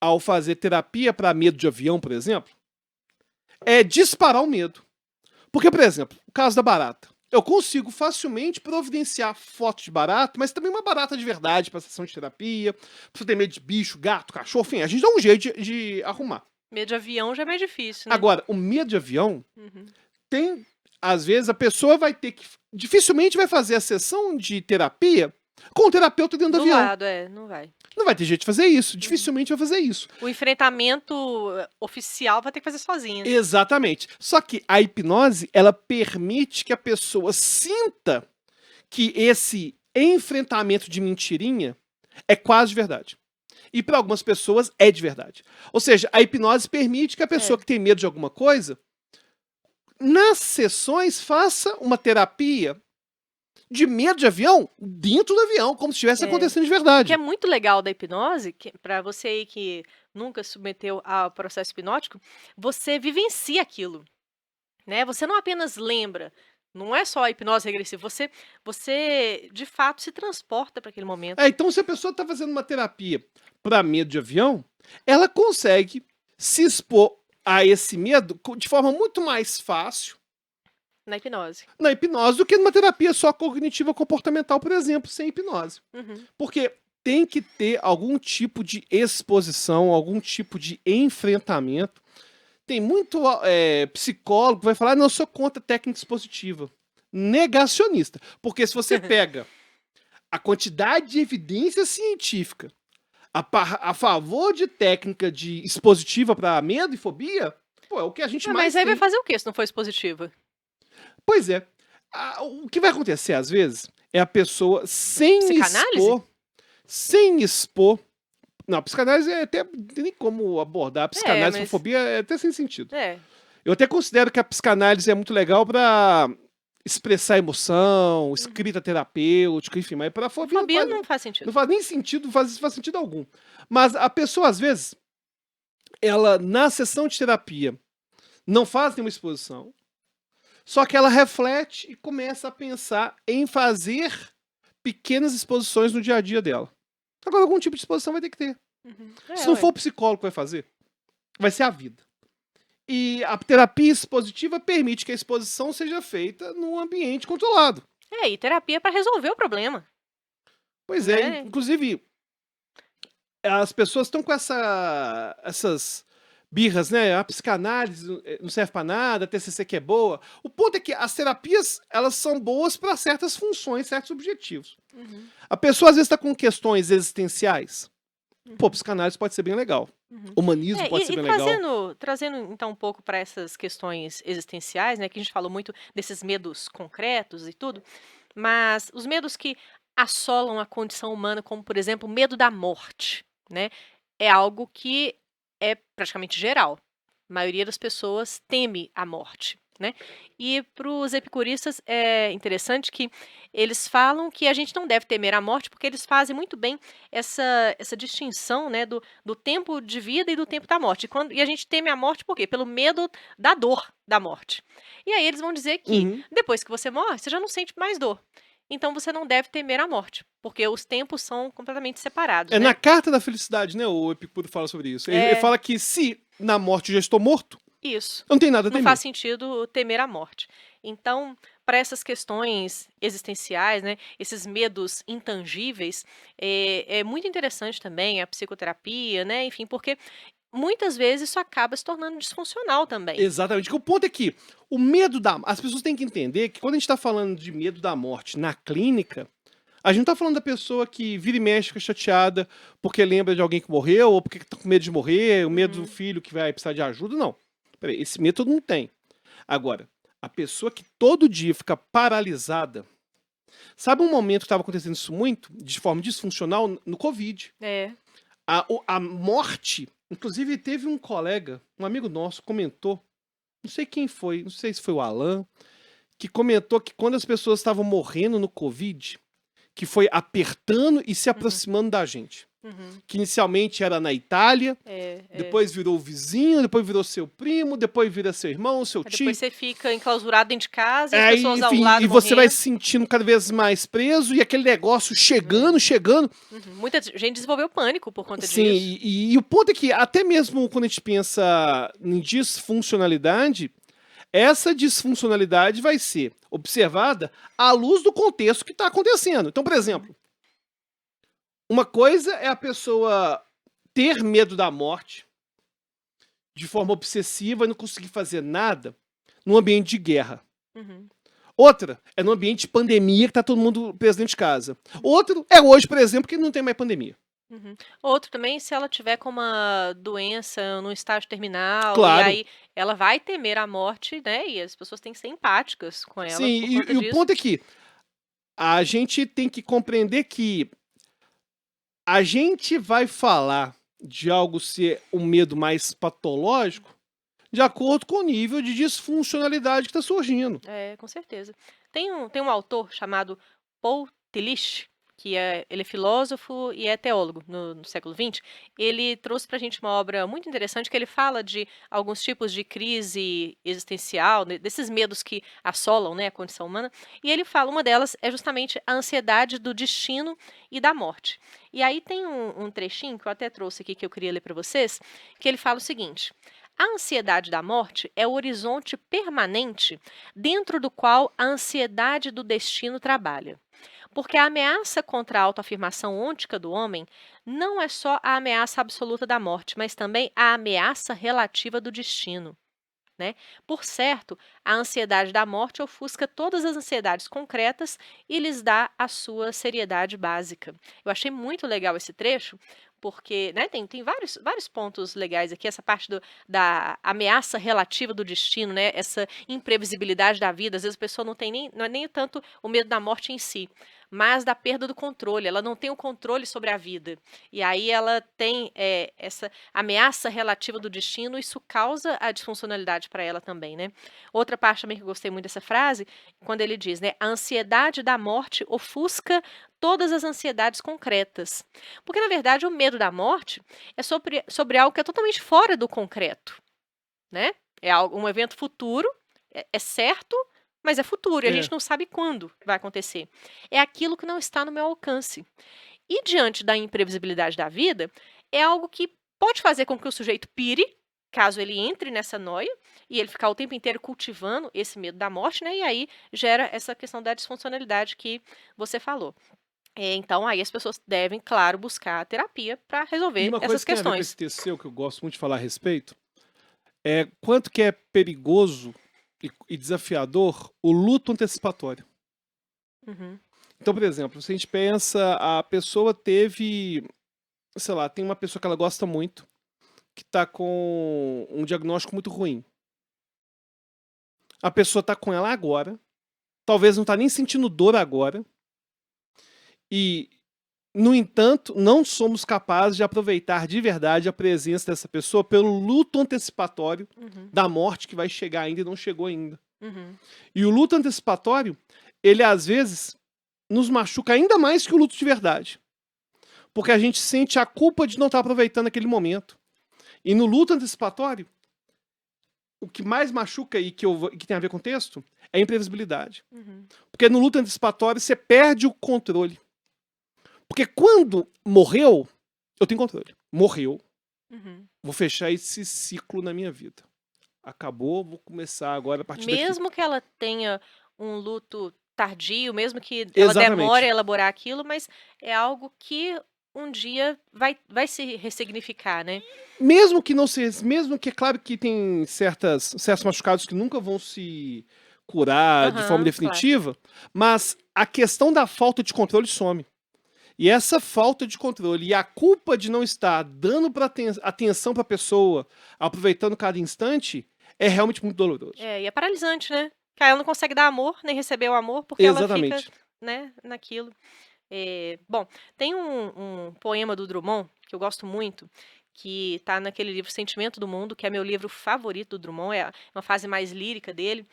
ao fazer terapia para medo de avião, por exemplo, é disparar o medo. Porque, por exemplo, o caso da barata. Eu consigo facilmente providenciar fotos de barata, mas também uma barata de verdade para sessão de terapia, pra você ter medo de bicho, gato, cachorro, enfim, a gente dá um jeito de arrumar. Medo de avião já é mais difícil, né? Agora, o medo de avião Uhum. tem, às vezes, a pessoa vai ter que, dificilmente vai fazer a sessão de terapia com o terapeuta dentro do Do avião. lado, não vai. Não vai ter jeito de fazer isso, dificilmente vai fazer isso. O enfrentamento oficial vai ter que fazer sozinha. Exatamente. Só que a hipnose, ela permite que a pessoa sinta que esse enfrentamento de mentirinha é quase de verdade. E para algumas pessoas é de verdade. Ou seja, a hipnose permite que a pessoa que tem medo de alguma coisa, nas sessões, faça uma terapia de medo de avião dentro do avião, como se estivesse acontecendo de O que verdade. é muito legal da hipnose, para você aí que nunca submeteu ao processo hipnótico, você vivencia aquilo, né? Você não apenas lembra, não é só a hipnose regressiva, você de fato se transporta para aquele momento Então, se a pessoa está fazendo uma terapia para medo de avião, ela consegue se expor a esse medo de forma muito mais fácil na hipnose. na hipnose do que numa terapia só cognitiva comportamental, por exemplo, sem hipnose. Uhum. Porque tem que ter algum tipo de exposição, algum tipo de enfrentamento. Tem muito psicólogo que vai falar, não, eu sou contra técnica expositiva. Negacionista. Porque se você pega a quantidade de evidência científica a favor de técnica de expositiva para medo e fobia, pô, é o que a gente mais Mas aí tem. vai fazer o quê se não for expositiva? Pois é. O que vai acontecer às vezes é a pessoa Psicanálise? sem expor. Não, psicanálise é até não tem nem como abordar. A psicanálise mas- com fobia é até sem sentido. É. Eu até considero que a psicanálise é muito legal para expressar emoção, escrita terapêutica, enfim, mas para fobia, Fobia não faz sentido. não faz nem sentido, faz sentido algum. Mas a pessoa, às vezes, ela, na sessão de terapia, não faz nenhuma exposição, só que ela reflete e começa a pensar em fazer pequenas exposições no dia a dia dela. Agora, algum tipo de exposição vai ter que ter. Se não for o psicólogo que vai fazer, vai ser a vida. E a terapia expositiva permite que a exposição seja feita num ambiente controlado. E terapia para resolver o problema. Pois é, Né? inclusive, as pessoas estão com essas birras, né? A psicanálise não serve pra nada, a TCC que é boa. O ponto é que as terapias, elas são boas para certas funções, certos objetivos. A pessoa às vezes está com questões existenciais. Pô, psicanálise pode ser bem legal. Humanismo pode ser bem legal. Trazendo então um pouco para essas questões existenciais, né, que a gente falou muito desses medos concretos e tudo, mas os medos que assolam a condição humana, como por exemplo o medo da morte, né, é algo que é praticamente geral. A maioria das pessoas teme a morte, né? E para os epicuristas é interessante que eles falam que a gente não deve temer a morte, porque eles fazem muito bem essa distinção, né, do tempo de vida e do tempo da morte. E a gente teme a morte por quê? Pelo medo da dor da morte. E aí eles vão dizer que depois que você morre, você já não sente mais dor. Então você não deve temer a morte, porque os tempos são completamente separados. É né? na Carta da Felicidade, né? O Epicuro fala sobre isso. Ele fala que se na morte eu já estou morto, Isso. não tem nada a Não temer. faz sentido temer a morte. Então, para essas questões existenciais, né, esses medos intangíveis, é muito interessante também a psicoterapia, né, enfim, porque muitas vezes isso acaba se tornando disfuncional também. Exatamente. O ponto é que o medo da... As pessoas têm que entender que quando a gente está falando de medo da morte na clínica, a gente não está falando da pessoa que vira e mexe, fica chateada porque lembra de alguém que morreu ou porque está com medo de morrer, o medo do filho que vai precisar de ajuda. Não. Peraí, esse medo todo mundo tem. Agora, a pessoa que todo dia fica paralisada... Sabe um momento que estava acontecendo isso muito, de forma disfuncional, no Covid? A morte... Inclusive, teve um colega, um amigo nosso, comentou, não sei quem foi, não sei se foi o Alan, que comentou que quando as pessoas estavam morrendo no Covid, que foi apertando e se aproximando da gente. Que inicialmente era na Itália, depois virou o vizinho, depois virou seu primo, depois vira seu irmão, seu tio. Depois você fica enclausurado dentro de casa e as pessoas ao lado e você vai morrendo. se sentindo cada vez mais preso e aquele negócio chegando. Muita gente desenvolveu pânico por conta Sim, disso. e o ponto é que até mesmo quando a gente pensa em disfuncionalidade, essa disfuncionalidade vai ser observada à luz do contexto que está acontecendo. Então, por exemplo, uma coisa é a pessoa ter medo da morte de forma obsessiva e não conseguir fazer nada num ambiente de guerra. Outra é no ambiente de pandemia que está todo mundo preso dentro de casa. Outro é hoje, por exemplo, que não tem mais pandemia. Outro também, se ela tiver com uma doença no estágio terminal, Claro. e aí ela vai temer a morte, né? E as pessoas têm que ser empáticas com ela. Sim, por conta e disso. o ponto é que a gente tem que compreender que a gente vai falar de algo ser um medo mais patológico de acordo com o nível de disfuncionalidade que está surgindo. Com certeza. Tem um autor chamado Paul Tillich, ele é filósofo e é teólogo no século XX. Ele trouxe para a gente uma obra muito interessante que ele fala de alguns tipos de crise existencial, desses medos que assolam, né, a condição humana. E ele fala, uma delas é justamente a ansiedade do destino e da morte. E aí tem um trechinho que eu até trouxe aqui que eu queria ler para vocês, que ele fala o seguinte: a ansiedade da morte é o horizonte permanente dentro do qual a ansiedade do destino trabalha. Porque a ameaça contra a autoafirmação ôntica do homem não é só a ameaça absoluta da morte, mas também a ameaça relativa do destino. Né? Por certo, a ansiedade da morte ofusca todas as ansiedades concretas e lhes dá a sua seriedade básica. Eu achei muito legal esse trecho, porque né, tem vários pontos legais aqui, essa parte da ameaça relativa do destino, né, essa imprevisibilidade da vida. Às vezes a pessoa não é nem tanto o medo da morte em si, mas da perda do controle. Ela não tem o controle sobre a vida. E aí ela tem essa ameaça relativa do destino, isso causa a disfuncionalidade para ela também, né? Outra parte também que eu gostei muito dessa frase, quando ele diz, né, a ansiedade da morte ofusca todas as ansiedades concretas. Porque, na verdade, o medo da morte é sobre algo que é totalmente fora do concreto, né? É um evento futuro, é certo, mas é futuro, e a gente É. não sabe quando vai acontecer. É aquilo que não está no meu alcance. E diante da imprevisibilidade da vida, é algo que pode fazer com que o sujeito pire, caso ele entre nessa noia, e ele ficar o tempo inteiro cultivando esse medo da morte, né? E aí gera essa questão da disfuncionalidade que você falou. Então, aí as pessoas devem, claro, buscar a terapia para E resolver uma coisa essas que tem a ver com esse questões. texto seu, que eu gosto muito de falar a respeito, é quanto que é perigoso e desafiador o luto antecipatório. Uhum, Então, por exemplo, se a gente pensa, a pessoa teve, sei lá, tem uma pessoa que ela gosta muito, que tá com um diagnóstico muito ruim. A pessoa tá com ela agora, talvez não tá nem sentindo dor agora, e, no entanto, não somos capazes de aproveitar de verdade a presença dessa pessoa pelo luto antecipatório uhum, da morte que vai chegar ainda e não chegou ainda. uhum. E o luto antecipatório, ele às vezes nos machuca ainda mais que o luto de verdade. Porque a gente sente a culpa de não estar aproveitando aquele momento. E no luto antecipatório, o que mais machuca e que tem a ver com o texto é a imprevisibilidade. Uhum, Porque no luto antecipatório você perde o controle. Porque quando morreu, eu tenho controle. Morreu, uhum. vou fechar esse ciclo na minha vida. Acabou, vou começar agora a partir daqui. Mesmo que ela tenha um luto tardio, mesmo que ela demore a Exatamente. elaborar aquilo, mas é algo que um dia vai se ressignificar, né? Mesmo que não seja, mesmo que é claro que tem certos machucados que nunca vão se curar de forma Aham, claro. definitiva, mas a questão da falta de controle some. E essa falta de controle e a culpa de não estar dando atenção para a pessoa, aproveitando cada instante, é realmente muito doloroso. E é paralisante, né? Que aí ela não consegue dar amor, nem receber o amor, porque ela fica, Exatamente. né, naquilo. Bom, tem um poema do Drummond, que eu gosto muito, que está naquele livro Sentimento do Mundo, que é meu livro favorito do Drummond, é uma fase mais lírica dele,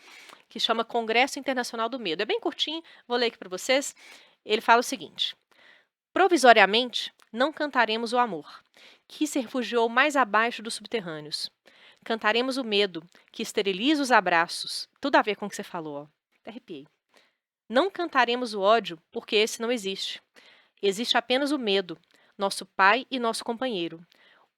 que chama Congresso Internacional do Medo. É bem curtinho, vou ler aqui para vocês. Ele fala o seguinte: provisoriamente, não cantaremos o amor, que se refugiou mais abaixo dos subterrâneos. Cantaremos o medo, que esteriliza os abraços. Tudo a ver com o que você falou, ó. Até arrepiei. Não cantaremos o ódio, porque esse não existe. Existe apenas o medo, nosso pai e nosso companheiro.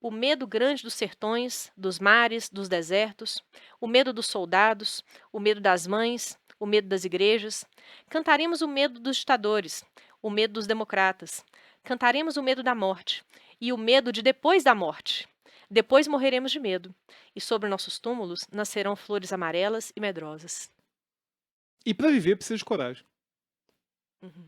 O medo grande dos sertões, dos mares, dos desertos, o medo dos soldados, o medo das mães, o medo das igrejas. Cantaremos o medo dos ditadores, o medo dos democratas. Cantaremos o medo da morte e o medo de depois da morte. Depois morreremos de medo, e sobre nossos túmulos nascerão flores amarelas e medrosas. E para viver precisa de coragem. Uhum.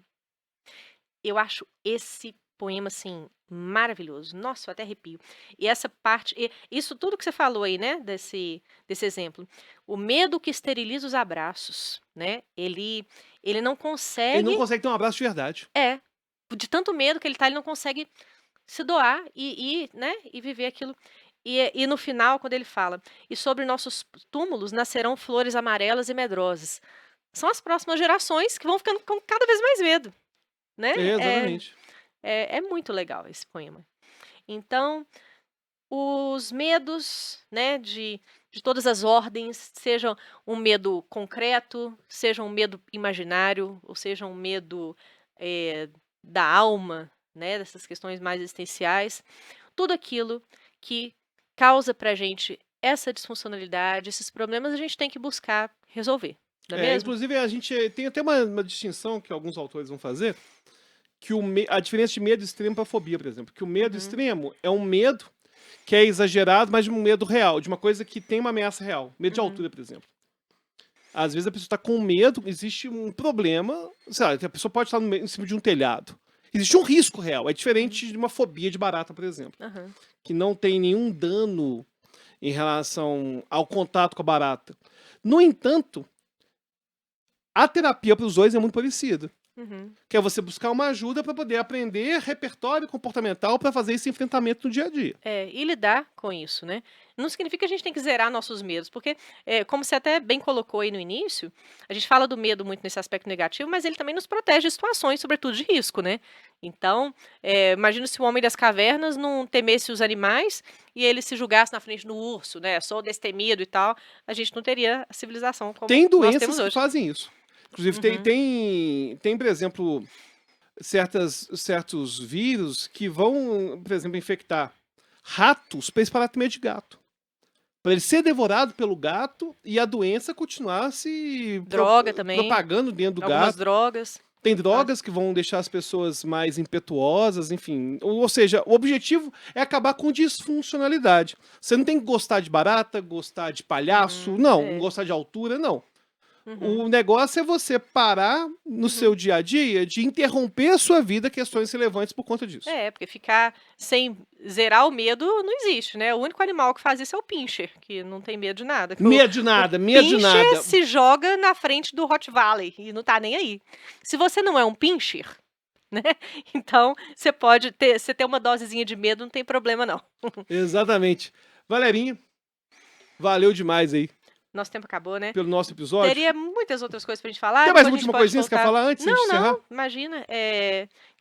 Eu acho esse poema, assim, maravilhoso. Nossa, eu até arrepio. E essa parte, isso tudo que você falou aí, né, desse exemplo. O medo que esteriliza os abraços, né? Ele não Ele não consegue, consegue ter um abraço de verdade. de tanto medo que ele tá, ele não consegue se doar né, e viver aquilo. E no final, quando ele fala, e sobre nossos túmulos nascerão flores amarelas e medrosas. são as próximas gerações que vão ficando com cada vez mais medo, né? Exatamente. É muito legal esse poema. Então, os medos, né, de todas as ordens, seja um medo concreto, seja um medo imaginário, ou seja um medo da alma, né, dessas questões mais existenciais, tudo aquilo que causa pra gente essa disfuncionalidade, esses problemas, a gente tem que buscar resolver, não é mesmo? Inclusive, a gente tem até uma distinção que alguns autores vão fazer, que a diferença de medo extremo para fobia, por exemplo. Que o medo extremo é um medo que é exagerado, mas de um medo real, de uma coisa que tem uma ameaça real. Medo de altura, por exemplo. Às vezes a pessoa está com medo, existe um problema, sei lá, a pessoa pode estar em cima de um telhado. Existe um risco real, é diferente de uma fobia de barata, por exemplo, que não tem nenhum dano em relação ao contato com a barata. No entanto, a terapia para os dois é muito parecida. Que é você buscar uma ajuda para poder aprender repertório comportamental para fazer esse enfrentamento no dia a dia. E lidar com isso, né? Não significa que a gente tem que zerar nossos medos, porque, como você até bem colocou aí no início, a gente fala do medo muito nesse aspecto negativo, mas ele também nos protege de situações, sobretudo de risco, né? Então, imagina se o homem das cavernas não temesse os animais e ele se julgasse na frente do urso, né? Sou destemido e tal, a gente não teria a civilização como Tem nós doenças temos que hoje. fazem isso. Inclusive, tem, por exemplo, certos vírus que vão, por exemplo, infectar ratos para eles pararem de comer de gato. Para ele ser devorado pelo gato e a doença continuar se Droga também, propagando dentro do algumas gato. drogas. Tem drogas que vão deixar as pessoas mais impetuosas, enfim. Ou seja, o objetivo é acabar com disfuncionalidade. Você não tem que gostar de barata, gostar de palhaço, não. Gostar de altura, não. O negócio é você parar no seu dia a dia de interromper a sua vida questões relevantes por conta disso. Porque ficar sem zerar o medo não existe, né? O único animal que faz isso é o pincher, que não tem medo de nada. Medo de nada, medo de Pincher nada. se joga na frente do Rottweiler e não tá nem aí. Se você não é um pincher, né? Então, você ter uma dosezinha de medo, não tem problema não. Exatamente. Valerinha, valeu demais aí Nosso tempo acabou, né? pelo nosso episódio. Teria muitas outras coisas pra gente falar. Tem mais depois uma a gente última pode coisinha que você quer voltar. falar antes de encerrar? Não, imagina.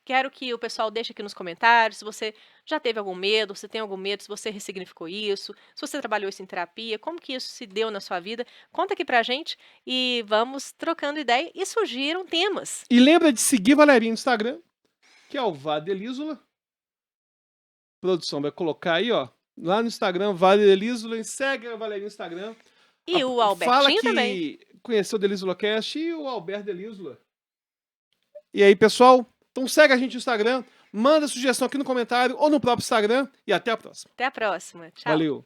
Quero que o pessoal deixe aqui nos comentários se você já teve algum medo, se tem algum medo, se você ressignificou isso, se você trabalhou isso em terapia, como que isso se deu na sua vida. Conta aqui pra gente e vamos trocando ideia e sugiram temas. E lembra de seguir Valerinho no Instagram, que é o Vadelísula. A produção vai colocar aí, ó, lá no Instagram, Vadelísula, segue a Valerinho no Instagram. E o Albertinho fala que também. Conheceu o Delísula Cast e o Alberto Delísula. E aí, pessoal, então segue a gente no Instagram, manda sugestão aqui no comentário ou no próprio Instagram e até a próxima. Até a próxima. Tchau. Valeu.